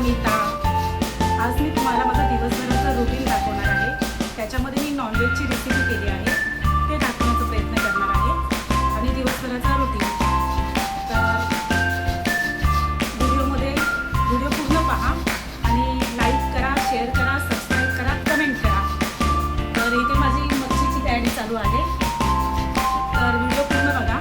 अनिता. आज मी तुम्हाला माझा दिवसभराचं रुटीन दाखवणार आहे. त्याच्यामध्ये मी नॉनव्हेजची रेसिपी केली आहे, ते दाखवण्याचा प्रयत्न करणार आहे आणि दिवसभराचा रुटीन. तर व्हिडिओ पूर्ण पहा आणि लाईक करा, शेअर करा, सबस्क्राईब करा, कमेंट करा. तर इथे माझी मच्छीची तयारी चालू आहे, तर व्हिडिओ पूर्ण बघा.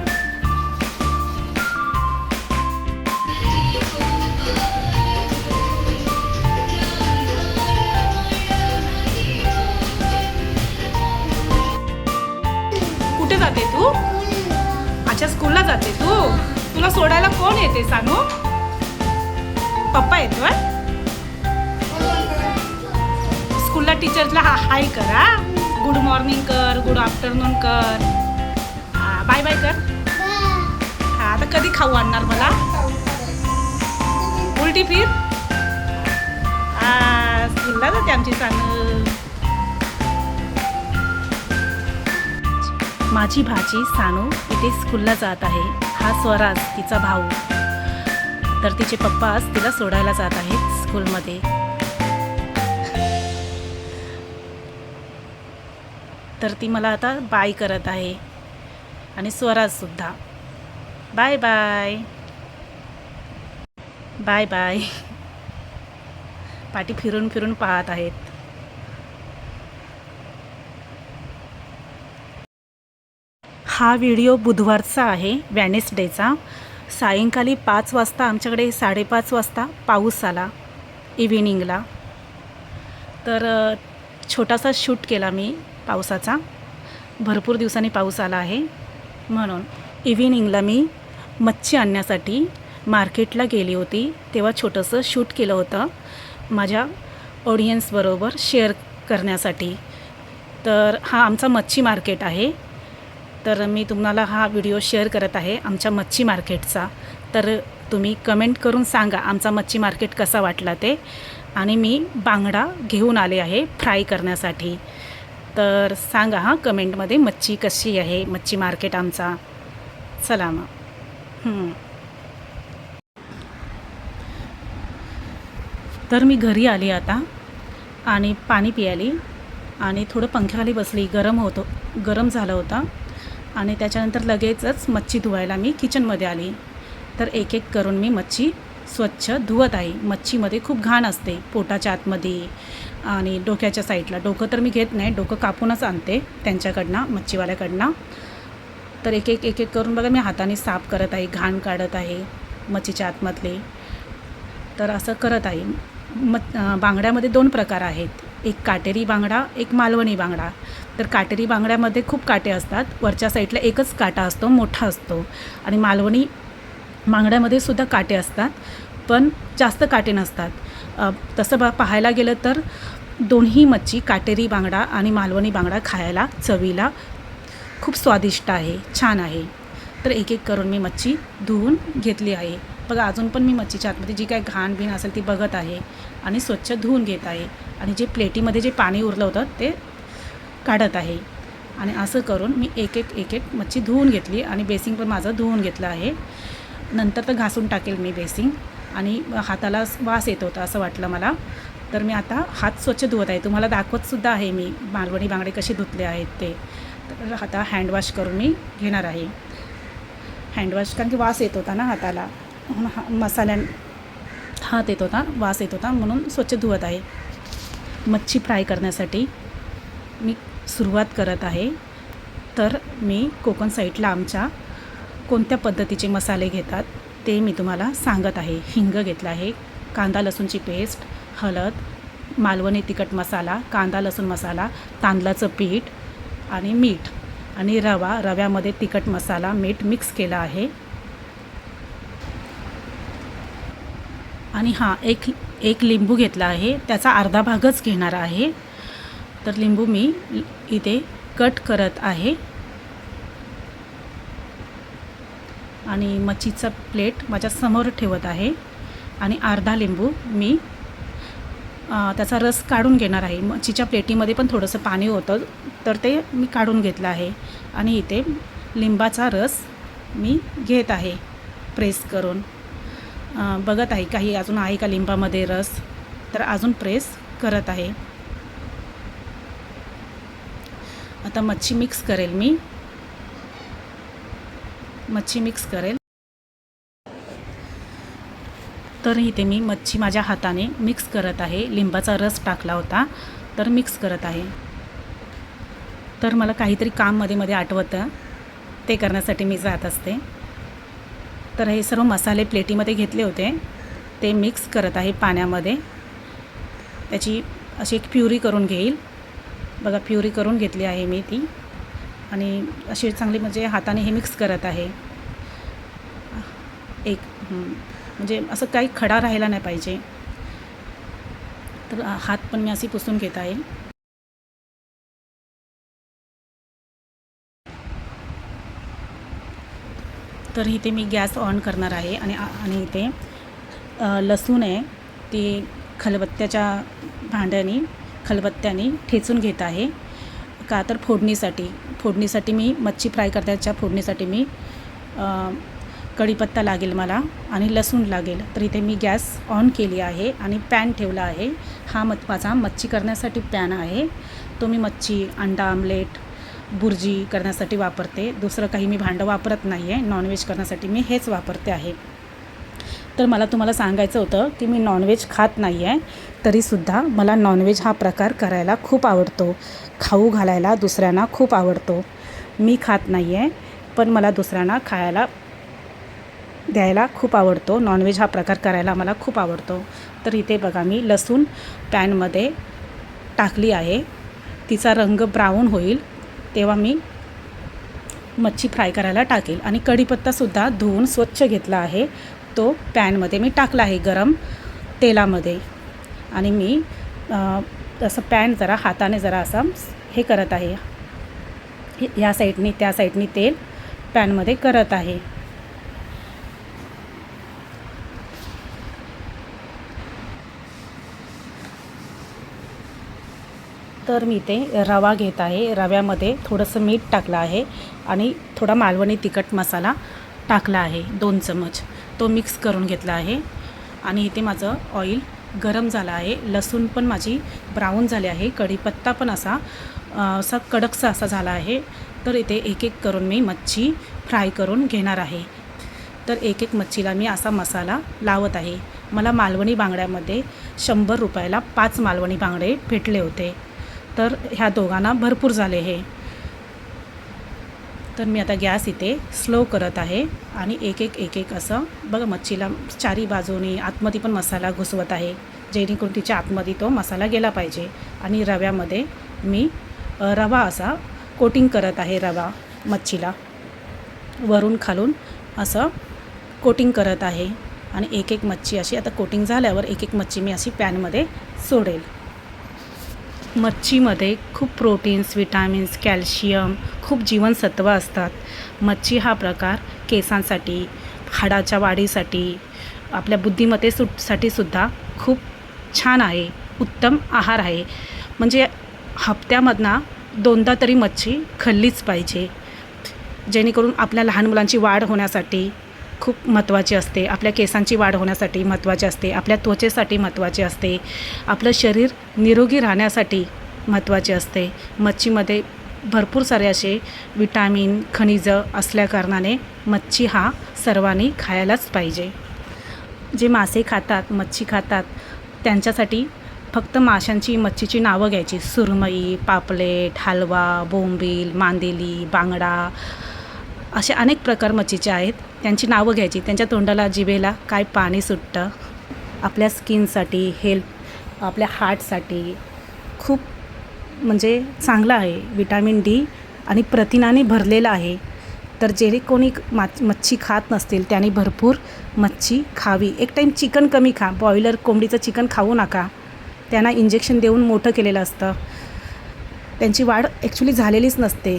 कुठे जाते तू? अच्छा, स्कूलला जाते तू. तुला सोडायला कोण येते सानू? पप्पा येतोय. स्कूलला टीचरला हाय करा, गुड मॉर्निंग कर, गुड आफ्टरनून कर, बाय बाय कर. हा, आता कधी खाऊ आणणार मला? उलटी फिर. स्कूलला जाते आमची सानू. माझी भाची सानू इथे स्कूलला जात आहे. हा स्वराज तिचा भाऊ. तर तिचे पप्पा आज तिला सोडायला जात आहेत स्कूलमध्ये. तर ती मला आता बाय करत आहे आणि स्वराजसुद्धा बाय बाय बाय बाय. पाठी फिरून फिरून पाहत आहेत. हा व्हिडिओ बुधवारचा आहे, वेडनेसडेचा. सायंकाळी 5 वाजता आमच्याकडे 5:30 वाजता पाऊस आला इव्हिनिंगला. तर छोटासा शूट केला मी पावसाचा. भरपूर दिवसांनी पाऊस आला आहे म्हणून. इव्हिनिंगला मी मच्छी आणण्यासाठी मार्केटला गेली होती, तेव्हा छोटंसं शूट केलं होतं माझ्या ऑडियन्सबरोबर शेअर करण्यासाठी. तर हा आमचा मच्छी मार्केट आहे. तर मी तुम्हाला हा व्हिडिओ शेअर करत आहे आमच्या मच्छी मार्केटचा. तर तुम्ही कमेंट करून सांगा आमचा मच्छी मार्केट कसा वाटला ते. आणि मी बांगडा घेऊन आले आहे फ्राय करण्यासाठी. तर सांगा हां कमेंटमध्ये मच्छी कशी आहे, मच्छी मार्केट आमचा. चला मग. तर मी घरी आली आता आणि पाणी पियाली आणि थोडं पंख्याखाली बसली. गरम झालं होतं आणि त्याच्यानंतर लगेचच मच्छी धुवायला मी किचनमध्ये आली. तर एक एक करून मी मच्छी स्वच्छ धुवत आहे. मच्छीमध्ये खूप घाण असते पोटाच्या आतमध्ये आणि डोक्याच्या साईडला. डोकं तर मी घेत नाही, डोकं कापूनच आणते त्यांच्याकडनं, मच्छीवाल्याकडनं. तर एक एक करून बघा मी हाताने साफ करत आहे, घाण काढत आहे मच्छीच्या आतमधले. तर असं करत आहे. बांगड्यामध्ये 2 प्रकार आहेत, एक काटेरी बांगडा, एक मालवणी बांगडा. तर काटेरी बांगड्यामध्ये खूप काटे असतात, वरच्या साईडला एकच काटा असतो, मोठा असतो. आणि मालवणी बांगड्यामध्ये सुद्धा काटे असतात, पण जास्त काटे नसतात. तसं पाहायला गेलं तर दोन्ही मच्छी, काटेरी बांगडा आणि मालवणी बांगडा, खायला चवीला खूप स्वादिष्ट आहे, छान आहे. तर एक एक करून मी मच्छी धुवून घेतली आहे. बघा अजून पण मी मच्छीच्या आतमध्ये जी काय घाण बिन असेल ती बघत आहे आणि स्वच्छ धुवून घेत आहे. आणि जे प्लेटीमध्ये जे पाणी उरलं होतं ते काढत आहे. आणि असं करून मी एक एक मच्छी धुवून घेतली आणि बेसिंग पण माझं धुवून घेतलं आहे. नंतर तर घासून टाकेल मी बेसिंग. आणि हाताला वास येत होता असं वाटलं मला, तर मी आता हात स्वच्छ धुवत आहे. तुम्हाला दाखवतसुद्धा आहे मी मालवणी बांगडे कसे धुतले आहेत ते. तर आता हँडवॉश करून मी घेणार आहे. हँडवॉश कारण की वास येत होता ना हाताला, हात येत होता, वास येत होता, म्हणून स्वच्छ धुवत आहे. मच्छी फ्राय करण्यासाठी मी सुरुवात करत आहे. तर मी कोकण साईडला आमच्या कोणत्या पद्धतीचे मसाले घेतात ते मी तुम्हाला सांगत आहे. हिंग घेतला आहे, कांदा लसूणची पेस्ट, हळद, मालवणी तिखट मसाला, कांदा लसूण मसाला, तांदळाचं पीठ आणि मीठ आणि रव्यामध्ये तिखट मसाला, मीठ मिक्स केला आहे. आणि हां एक लिंबू घेतला आहे, त्याचा अर्धा भागच घेणार आहे. तर लिंबू मी इथे कट करत आहे. आणि मच्छीचा प्लेट माझ्या समोर ठेवत आहे. आणि अर्धा लिंबू मी त्याचा रस काढून घेणार आहे. मच्छीच्या प्लेटीमध्ये पण थोडंसं पाणी होतं, तर ते मी काढून घेतलं आहे. आणि इथे लिंबाचा रस मी घेत आहे प्रेस करून. बघत आहे काही अजून आहे का लिंबामध्ये रस, तर अजून प्रेस करत आहे. आता मच्छी मिक्स करेल मी, मच्छी मिक्स करेल. तर इथे मी मच्छी माझ्या हाताने मिक्स करत आहे. लिंबाचा रस टाकला होता तर मिक्स करत आहे. तर मला काहीतरी काम मध्ये आठवतं, ते करण्यासाठी मी जात असते. तर हे सर्व मसाले प्लेटीमध्ये घेतले होते, ते मिक्स करत आहे पाण्यामध्ये. त्याची अशी एक प्युरी करून घेईल. बघा प्युरी करून घेतली आहे मी ती, आणि अशी चांगली म्हणजे हाताने हे मिक्स करत आहे. म्हणजे असं काही खडा राहिला नाही पाहिजे. तर हात पण मी अशी पुसून घेत आहे. तर इथे मी गॅस ऑन करणार आहे आणि इथे लसूण आहे ती खलबत्त्याने ठेचून घेत आहे. का तर फोडणीसाठी मी मच्छी फ्राय करताच्या फोडणीसाठी मी कढीपत्ता लागेल मला आणि लसूण लागेल. तर इथे मी गॅस ऑन केली आहे आणि पॅन ठेवला आहे. हा माझा मच्छी करण्यासाठी पॅन आहे. तो मी मच्छी, अंडा आमलेट, बुर्जी करण्यासाठी वापरते. दुसरं काही मी भांडं वापरत नाही आहे. नॉनव्हेज करण्यासाठी मी हेच वापरते आहे. तर मला तुम्हाला सांगायचं होतं की मी नॉनव्हेज खात नाही आहे, तरीसुद्धा मला नॉनव्हेज हा प्रकार करायला खूप आवडतो. खाऊ घालायला दुसऱ्यांना खूप आवडतो. मी खात नाही आहे, पण मला दुसऱ्यांना खायला द्यायला खूप आवडतो. नॉनव्हेज हा प्रकार करायला मला खूप आवडतो. तर इथे बघा मी लसूण पॅनमध्ये टाकली आहे. तिचा रंग ब्राऊन होईल तेव्हा मी मच्छी फ्राय करायला टाकेल. आणि कढीपत्तासुद्धा धुवून स्वच्छ घेतला आहे, तो पॅनमध्ये मी टाकला आहे गरम तेलामध्ये. आणि मी असं पॅन जरा हाताने जरा असं हे करत आहे, ह्या साईडनी त्या साईडनी तेल पॅनमध्ये करत आहे. तर मी इथे रवा घेत आहे. रव्यामध्ये थोडंसं मीठ टाकलं आहे आणि थोडा मालवणी तिखट मसाला टाकला आहे 2 चमच. तो मिक्स करून घेतला आहे. आणि इथे माझं ऑइल गरम झालं आहे. लसूण पण माझी ब्राऊन झाली आहे. कढीपत्ता पण असा कडकसा असा झाला आहे. तर इथे एक एक करून मी मच्छी फ्राय करून घेणार आहे. तर एक एक मच्छीला मी असा मसाला लावत आहे. मला मालवणी बांगड्यामध्ये 100 रुपयाला 5 मालवणी बांगडे भेटले होते. तर ह्या दोघांना भरपूर झाले हे. तर मी आता गॅस इथे स्लो करत आहे आणि एक एक असं बघा मच्छीला चारी बाजूनी आतमध्ये पण मसाला घुसवत आहे, जेणेकरून तिच्या आतमध्ये तो मसाला गेला पाहिजे. आणि रव्यामध्ये मी रवा असा कोटिंग करत आहे. रवा मच्छीला वरून खालून असं कोटिंग करत आहे. आणि एक एक मच्छी अशी आता कोटिंग झाल्यावर एक एक मच्छी मी अशी पॅनमध्ये सोडेल. मच्छीमध्ये खूप प्रोटीन्स, विटॅमिन्स, कॅल्शियम, खूप जीवनसत्व असतात. मच्छी हा प्रकार केसांसाठी, हाडाच्या वाढीसाठी, आपल्या बुद्धिमत्तेसाठी सुद्धा खूप छान आहे. उत्तम आहार आहे. म्हणजे हप्त्यामधनं 2दा तरी मच्छी खाल्लीच पाहिजे, जेणेकरून आपल्या लहान मुलांची वाढ होण्यासाठी खूप महत्त्वाची असते. आपल्या केसांची वाढ होण्यासाठी महत्त्वाची असते. आपल्या त्वचेसाठी महत्त्वाची असते. आपलं शरीर निरोगी राहण्यासाठी महत्त्वाचे असते. मच्छीमध्ये भरपूर सारे असे विटॅमिन, खनिजं असल्याकारणाने मच्छी हा सर्वांनी खायलाच पाहिजे. जे मासे खातात, मच्छी खातात, त्यांच्यासाठी फक्त माशांची, मच्छीची नावं घ्यायची. सुरमई, पापलेट, हलवा, बोंबील, मांदेली, बांगडा, असे अनेक प्रकार मच्छीचे आहेत. त्यांची नावं घ्यायची. त्यांच्या तोंडाला, जिभेला काय पाणी सुटतं. आपल्या स्किनसाठी, हेल्थ, आपल्या हार्टसाठी खूप म्हणजे चांगलं आहे. विटॅमिन डी आणि प्रथिनाने भरलेलं आहे. तर जे कोणी मच्छी खात नसतील त्यांनी भरपूर मच्छी खावी. एक टाईम चिकन कमी खा. बॉयलर कोंबडीचं चिकन खाऊ नका. त्यांना इंजेक्शन देऊन मोठं केलेलं असतं. त्यांची वाढ ॲक्च्युली झालेलीच नसते.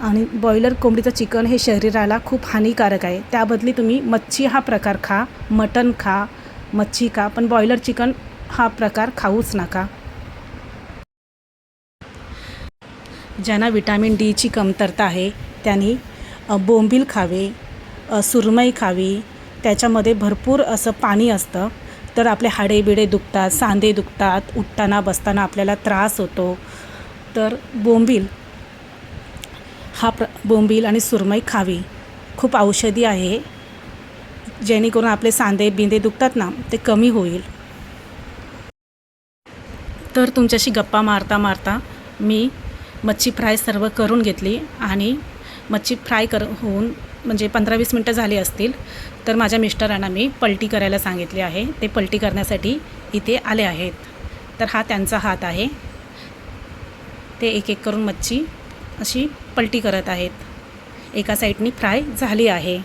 आणि बॉयलर कोंबडीचं चिकन हे शरीराला खूप हानिकारक आहे. त्याबदली तुम्ही मच्छी हा प्रकार खा, मटण खा, मच्छी खा, पण बॉयलर चिकन हा प्रकार खाऊच नका. ज्यांना विटॅमिन डीची कमतरता आहे त्यांनी बोंबील खावे, सुरमई खावी, त्याच्यामध्ये भरपूर असं पाणी असतं, तर आपले हाडे दुखतात, सांधे दुखतात, उठताना बसताना आपल्याला त्रास होतो. तर बोंबील आणि सुरमई खावी. खूप औषधी आहे, जेणेकरून आपले सांधे दुखतात ना, ते कमी होईल. तर तुमच्याशी गप्पा मारता मी मच्छी फ्राय सर्व करून घेतली आणि मच्छी फ्राय होऊन म्हणजे 15-20 मिनटं झाली असतील, तर माझ्या मिस्टरांना मी पलटी करायला सांगितले आहे. ते पलटी करण्यासाठी इथे आले आहेत. तर हा त्यांचा हात आहे. ते एक करून मच्छी अशी पलटी करत आहेत. एका साईडनी फ्राय झाली आहे.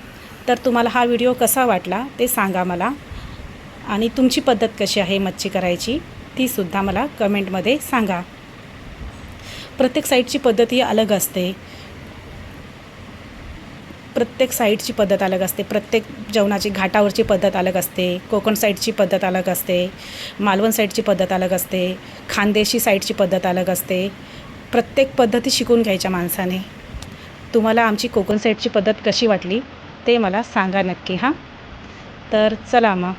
तर तुम्हाला हा व्हिडिओ कसा वाटला ते सांगा मला, आणि तुमची पद्धत कशी आहे मच्छी करायची तीसुद्धा मला कमेंटमध्ये सांगा. प्रत्येक साईडची पद्धत ही अलग असते. प्रत्येक जेवणाची घाटावरची पद्धत अलग असते, कोकण साईडची पद्धत अलग असते, मालवण साईडची पद्धत अलग असते, खानदेशी साईडची पद्धत अलग असते. प्रत्येक पद्धती शिकून घ्यायच्या माणसाने. तुम्हाला आमची कोकण साईडची पद्धत कशी वाटली ते मला सांगा नक्की हां. तर चला मग.